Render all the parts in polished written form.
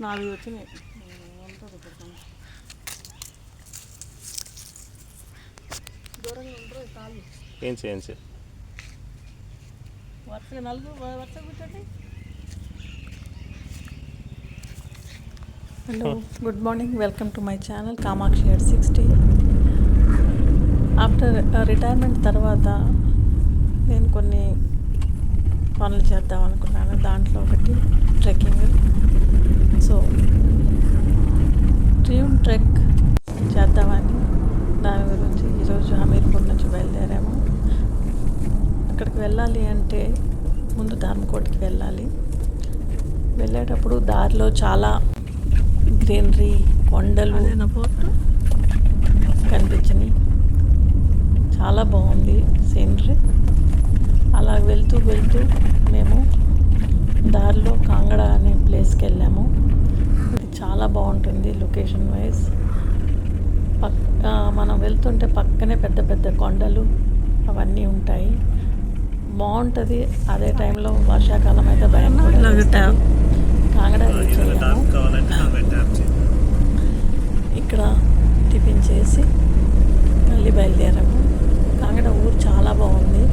4 వచ్చినాయి. ఉంటుంది దూరంగా ఉంటారు కాళ్ళు ఏంచి వరుసగా 4 వరుసగా కూర్చోండి. Hello, good morning. Welcome to my channel Kamakshi 860. After retirement తర్వాత నేను కొన్ని పనులు చేద్దాం అనుకున్నాను. దాంట్లో ఒకటి ట్రెక్కింగ్. సో డ్రీమ్ ట్రెక్ చేద్దామని దాని గురించి ఈరోజు హమీర్పూర్ నుంచి బయలుదేరాము. అక్కడికి వెళ్ళాలి అంటే ముందు ధర్మకోటకి వెళ్ళాలి. వెళ్ళేటప్పుడు దారిలో చాలా గ్రీనరీ, కొండలు కనిపించినాయి. చాలా బాగుంది సీనరీ. అలా వెళ్తూ మేము దారిలో కాంగడ అనే ప్లేస్కి వెళ్ళాము. ఇది చాలా బాగుంటుంది లొకేషన్ వైజ్. మనం వెళ్తుంటే పక్కనే పెద్ద పెద్ద కొండలు అవన్నీ ఉంటాయి. బాగుంటుంది. అదే టైంలో వర్షాకాలం అయితే భయం కూడా. కాంగడ రీచ్ అయ్యాము. ఇక్కడ టిఫిన్ చేసి మళ్ళీ బయలుదేరాము. కాంగడ ఊరు చాలా బాగుంది.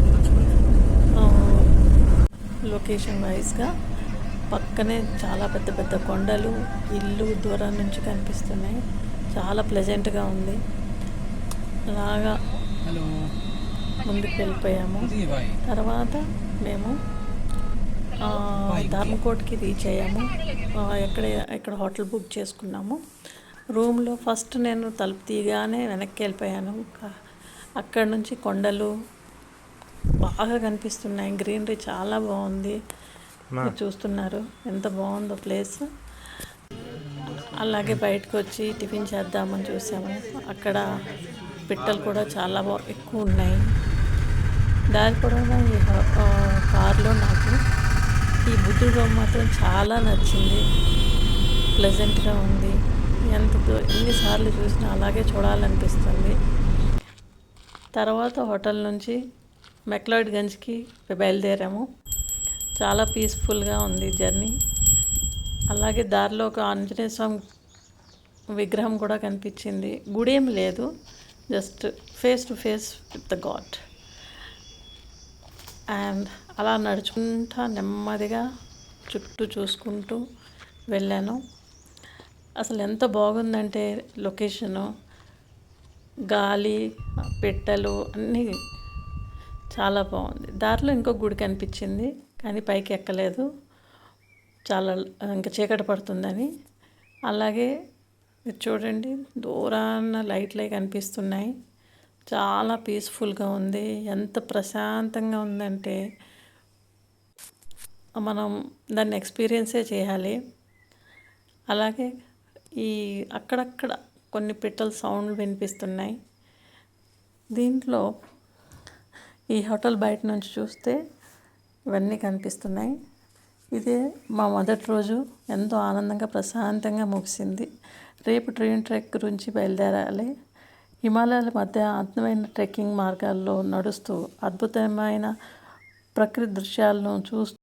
లొకేషన్ వైజ్గా పక్కనే చాలా పెద్ద పెద్ద కొండలు, ఇల్లు దూరం నుంచి కనిపిస్తున్నాయి. చాలా ప్లెజెంట్గా ఉంది. అలాగా ముందుకు వెళ్ళిపోయాము. తర్వాత మేము ధర్మకోటకి రీచ్ అయ్యాము. ఇక్కడ హోటల్ బుక్ చేసుకున్నాము. రూమ్లో ఫస్ట్ నేను తలుపు తీయగానే వెనక్కి వెళ్ళిపోయాను. అక్కడ నుంచి కొండలు బాగా కనిపిస్తున్నాయి. గ్రీనరీ చాలా బాగుంది. మీరు చూస్తున్నారు ఎంత బాగుందో ప్లేస్. అలాగే బయటకు వచ్చి టిఫిన్ చేద్దామని చూసాము. అక్కడ పిట్టలు కూడా చాలా ఎక్కువ ఉన్నాయి. దారి పొడవునా ఈ కారులో నాకు ఈ బుద్ధుడు మాత్రం చాలా నచ్చింది. ప్లెజెంట్గా ఉంది. ఎన్నిసార్లు చూసినా అలాగే చూడాలనిపిస్తుంది. తర్వాత హోటల్ నుంచి మెక్లాడ్గంజ్కి బయలుదేరాము. చాలా పీస్ఫుల్గా ఉంది జర్నీ. అలాగే దారిలో ఒక ఆంజనేయ స్వామి విగ్రహం కూడా కనిపించింది. గుడి ఏం లేదు, just face to face with the God. And అలా నడుచుకుంటా నెమ్మదిగా చుట్టూ చూసుకుంటూ వెళ్ళాను. అసలు ఎంత బాగుందంటే లొకేషను, గాలి, పిట్టలు అన్నీ చాలా బాగుంది. దారిలో ఇంకో గుడి కనిపించింది కానీ పైకి ఎక్కలేదు, చాలా ఇంకా చీకటి పడుతుందని. అలాగే మీరు చూడండి, దూరాన లైట్లే కనిపిస్తున్నాయి. చాలా పీస్ఫుల్గా ఉంది. ఎంత ప్రశాంతంగా ఉందంటే మనం దాన్ని ఎక్స్పీరియన్సే చేయాలి. అలాగే అక్కడక్కడ కొన్ని పిట్టల సౌండ్లు వినిపిస్తున్నాయి. దీంట్లో ఈ హోటల్ బయట నుంచి చూస్తే ఇవన్నీ కనిపిస్తున్నాయి. ఇదే మా మొదటి రోజు. ఎంతో ఆనందంగా ప్రశాంతంగా ముగిసింది. రేపు డ్రీమ్ ట్రెక్ గురించి బయలుదేరాలి. హిమాలయాల మధ్య అందమైన ట్రెక్కింగ్ మార్గాల్లో నడుస్తూ అద్భుతమైన ప్రకృతి దృశ్యాలను చూస్తూ